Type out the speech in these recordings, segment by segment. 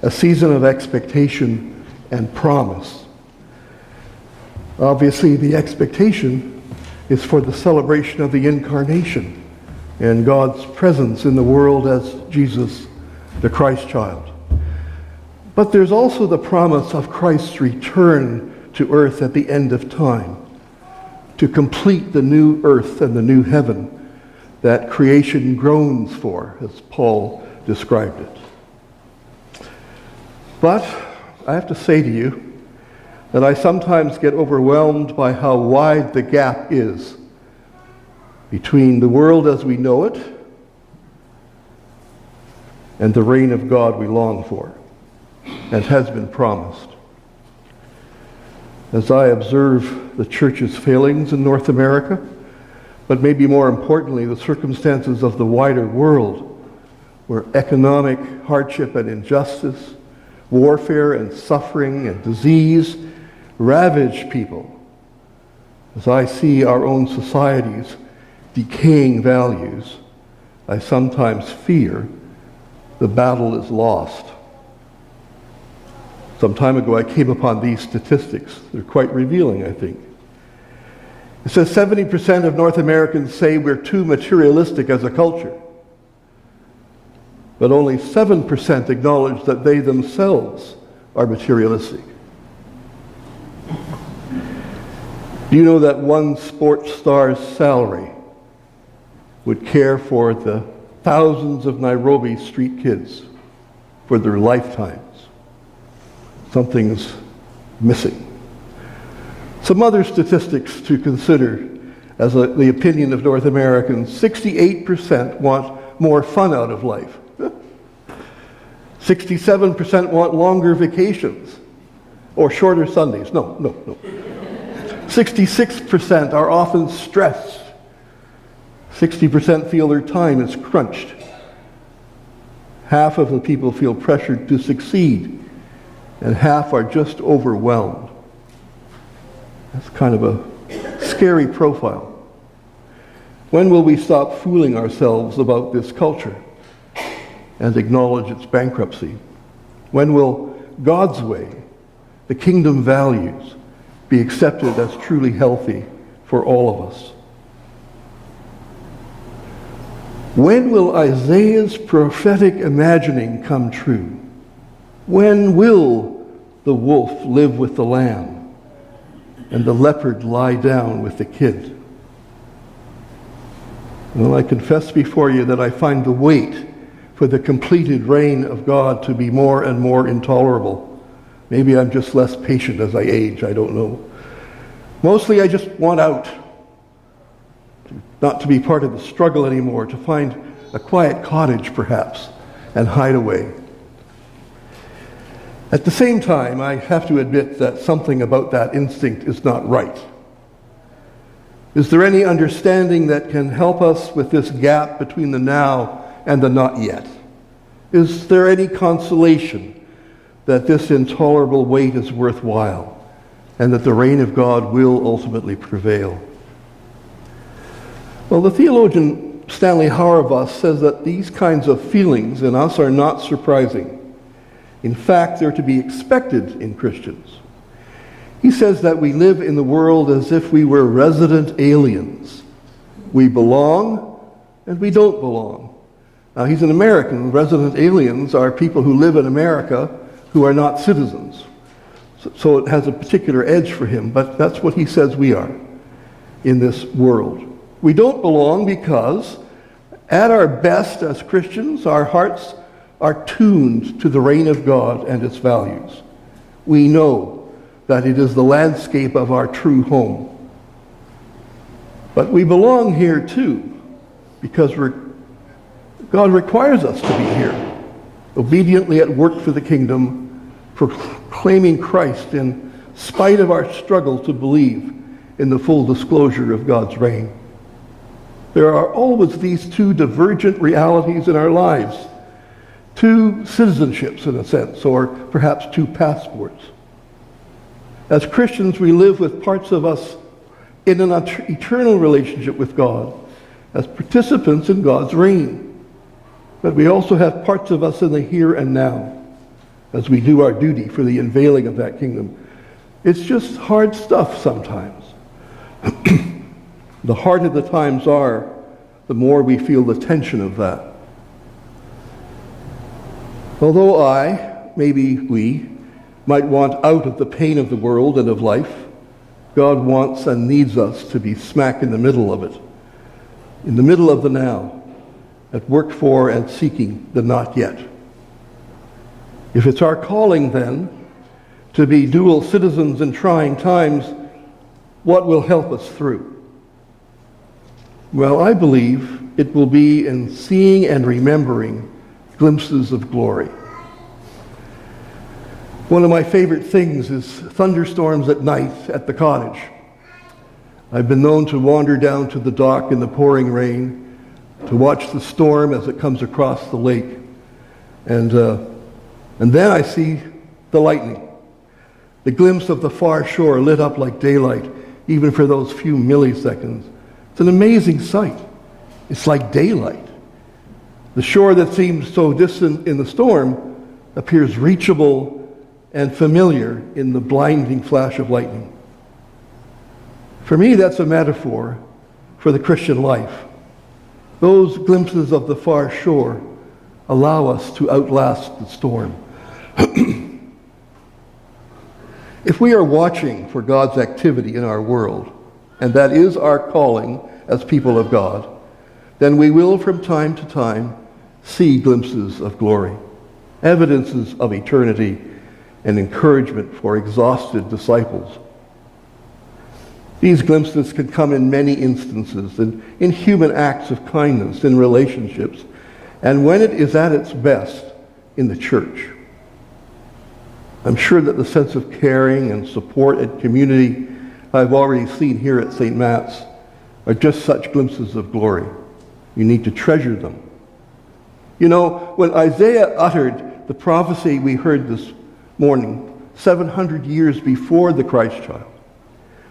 a season of expectation and promise. Obviously, the expectation is for the celebration of the Incarnation and God's presence in the world as Jesus, the Christ child. But there's also the promise of Christ's return to earth at the end of time, to complete the new earth and the new heaven that creation groans for, as Paul described it. But I have to say to you that I sometimes get overwhelmed by how wide the gap is between the world as we know it and the reign of God we long for and has been promised. As I observe the church's failings in North America, but maybe more importantly, the circumstances of the wider world, where economic hardship and injustice, warfare and suffering and disease ravage people, as I see our own society's decaying values, I sometimes fear the battle is lost. Some time ago I came upon these statistics. They're quite revealing, I think. It says 70% of North Americans say we're too materialistic as a culture, but only 7% acknowledge that they themselves are materialistic. Do you know that one sports star's salary would care for the thousands of Nairobi street kids for their lifetimes? Something's missing. Some other statistics to consider as the opinion of North Americans. 68% want more fun out of life. 67% want longer vacations or shorter Sundays. No. 66% are often stressed. 60% feel their time is crunched. Half of the people feel pressured to succeed, and half are just overwhelmed. That's kind of a scary profile. When will we stop fooling ourselves about this culture and acknowledge its bankruptcy? When will God's way, the kingdom values, be accepted as truly healthy for all of us? When will Isaiah's prophetic imagining come true? When will the wolf live with the lamb and the leopard lie down with the kid? Well, I confess before you that I find the wait for the completed reign of God to be more and more intolerable. Maybe I'm just less patient as I age, I don't know. Mostly I just want out, not to be part of the struggle anymore, to find a quiet cottage perhaps and hide away. At the same time, I have to admit that something about that instinct is not right. Is there any understanding that can help us with this gap between the now and the not yet? Is there any consolation that this intolerable wait is worthwhile and that the reign of God will ultimately prevail? Well, the theologian Stanley Hauerwas says that these kinds of feelings in us are not surprising. In fact, they're to be expected in Christians. He says that we live in the world as if we were resident aliens. We belong and we don't belong. Now, he's an American. Resident aliens are people who live in America who are not citizens. So it has a particular edge for him, but that's what he says we are in this world. We don't belong because at our best as Christians, our hearts are tuned to the reign of God and its values. We know that it is the landscape of our true home. But we belong here too, because God requires us to be here, obediently at work for the kingdom, proclaiming Christ in spite of our struggle to believe in the full disclosure of God's reign. There are always these two divergent realities in our lives. Two citizenships, in a sense, or perhaps two passports. As Christians, we live with parts of us in an eternal relationship with God, as participants in God's reign. But we also have parts of us in the here and now, as we do our duty for the unveiling of that kingdom. It's just hard stuff sometimes. The harder the times are, the more we feel the tension of that. Although maybe we, might want out of the pain of the world and of life, God wants and needs us to be smack in the middle of it, in the middle of the now, at work for and seeking the not yet. If it's our calling, then, to be dual citizens in trying times, what will help us through? Well, I believe it will be in seeing and remembering glimpses of glory. One of my favorite things is thunderstorms at night at the cottage. I've been known to wander down to the dock in the pouring rain to watch the storm as it comes across the lake. And then I see the lightning, the glimpse of the far shore lit up like daylight, even for those few milliseconds. It's an amazing sight. It's like daylight. The shore that seems so distant in the storm appears reachable and familiar in the blinding flash of lightning. For me, that's a metaphor for the Christian life. Those glimpses of the far shore allow us to outlast the storm. If we are watching for God's activity in our world, and that is our calling as people of God, then we will from time to time see glimpses of glory, evidences of eternity, and encouragement for exhausted disciples. These glimpses can come in many instances, in human acts of kindness, in relationships, and when it is at its best, in the church. I'm sure that the sense of caring and support and community I've already seen here at St. Matt's are just such glimpses of glory. You need to treasure them. You know, when Isaiah uttered the prophecy we heard this morning, 700 years before the Christ child,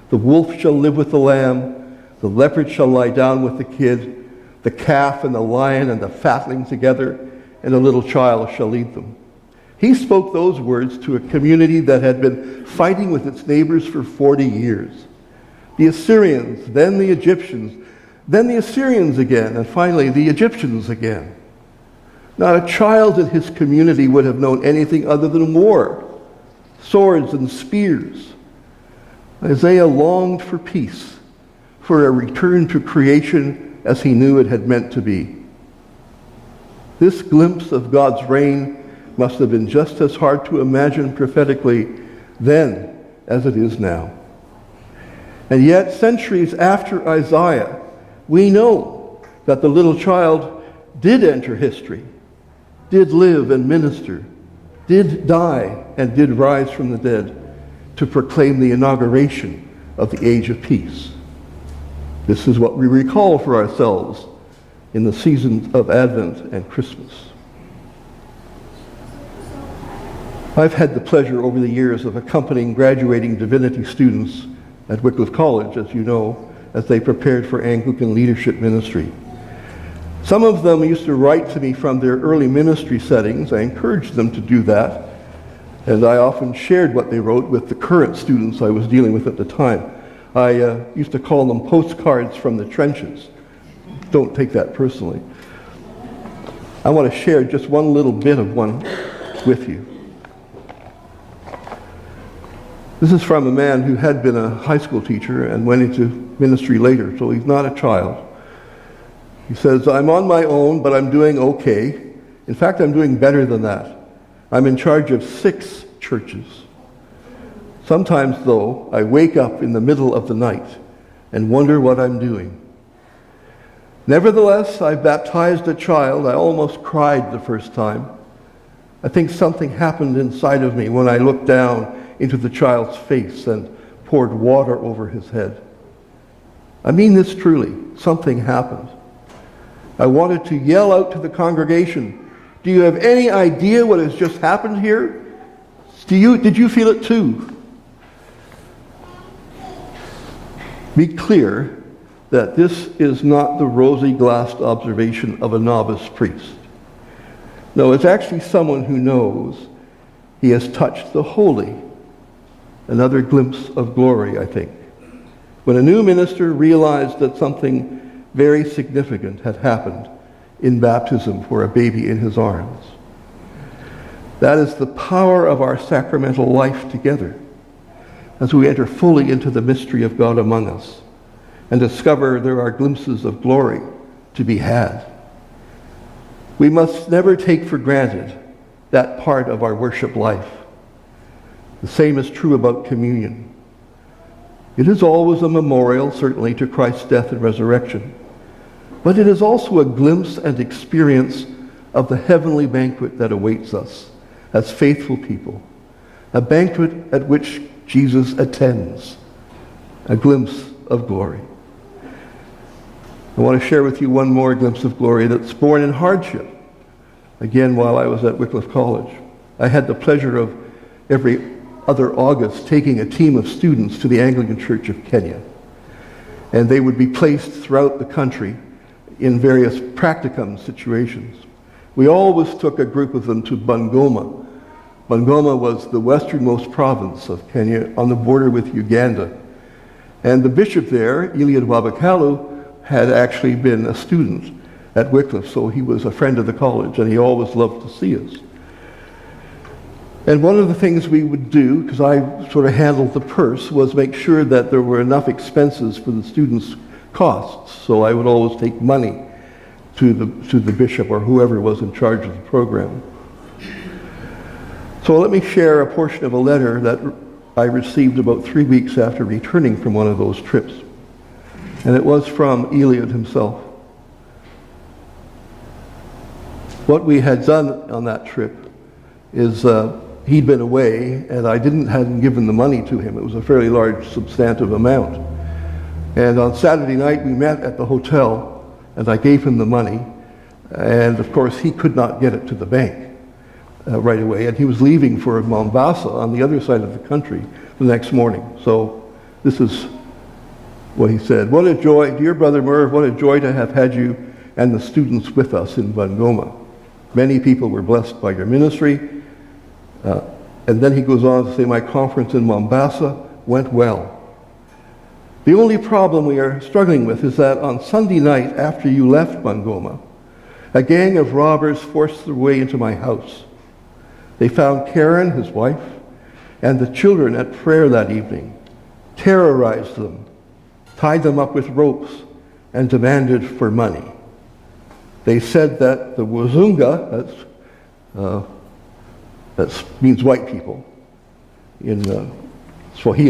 the wolf shall live with the lamb, the leopard shall lie down with the kid, the calf and the lion and the fatling together, and a little child shall lead them. He spoke those words to a community that had been fighting with its neighbors for 40 years. The Assyrians, then the Egyptians, then the Assyrians again, and finally the Egyptians again. Not a child in his community would have known anything other than war, swords and spears. Isaiah longed for peace, for a return to creation as he knew it had meant to be. This glimpse of God's reign must have been just as hard to imagine prophetically then as it is now. And yet, centuries after Isaiah, we know that the little child did enter history, did live and minister, did die and did rise from the dead to proclaim the inauguration of the age of peace. This is what we recall for ourselves in the seasons of Advent and Christmas. I've had the pleasure over the years of accompanying graduating divinity students at Wycliffe College, as you know, as they prepared for Anglican leadership ministry. Some of them used to write to me from their early ministry settings. I encouraged them to do that, and I often shared what they wrote with the current students I was dealing with at the time. I used to call them postcards from the trenches. Don't take that personally. I want to share just one little bit of one with you. This is from a man who had been a high school teacher and went into ministry later, so he's not a child. He says, I'm on my own, but I'm doing okay. In fact, I'm doing better than that. I'm in charge of 6 churches. Sometimes, though, I wake up in the middle of the night and wonder what I'm doing. Nevertheless, I baptized a child. I almost cried the first time. I think something happened inside of me when I looked down into the child's face and poured water over his head. I mean this truly. Something happened. I wanted to yell out to the congregation, do you have any idea what has just happened here? Did you feel it too? Be clear that this is not the rosy-glassed observation of a novice priest. No, it's actually someone who knows He has touched the holy. Another glimpse of glory, I think. When a new minister realized that something very significant had happened in baptism for a baby in his arms. That is the power of our sacramental life together as we enter fully into the mystery of God among us and discover there are glimpses of glory to be had. We must never take for granted that part of our worship life. The same is true about communion. It is always a memorial, certainly, to Christ's death and resurrection, but it is also a glimpse and experience of the heavenly banquet that awaits us as faithful people, a banquet at which Jesus attends, a glimpse of glory. I want to share with you one more glimpse of glory that's born in hardship. Again, while I was at Wycliffe College, I had the pleasure of every other August taking a team of students to the Anglican Church of Kenya. And they would be placed throughout the country in various practicum situations. We always took a group of them to Bungoma. Bungoma was the westernmost province of Kenya on the border with Uganda. And the bishop there, Eliud Wabakalu, had actually been a student at Wycliffe, so he was a friend of the college, and he always loved to see us. And one of the things we would do, because I sort of handled the purse, was make sure that there were enough expenses for the students' costs. So I would always take money to the bishop or whoever was in charge of the program. So let me share a portion of a letter that I received about 3 weeks after returning from one of those trips. And it was from Eliud himself. What we had done on that trip is he'd been away, and I hadn't given the money to him. It was a fairly large, substantive amount. And on Saturday night, we met at the hotel, and I gave him the money. And of course, he could not get it to the bank right away, and he was leaving for Mombasa on the other side of the country the next morning. So this is what he said. "What a joy, dear Brother Merv, what a joy to have had you and the students with us in Bungoma. Many people were blessed by your ministry." And then he goes on to say, "My conference in Mombasa went well. The only problem we are struggling with is that on Sunday night after you left Bungoma, a gang of robbers forced their way into my house. They found Karen, his wife, and the children at prayer that evening, terrorized them, tied them up with ropes, and demanded for money. They said that the Wazunga," that means white people in Swahili,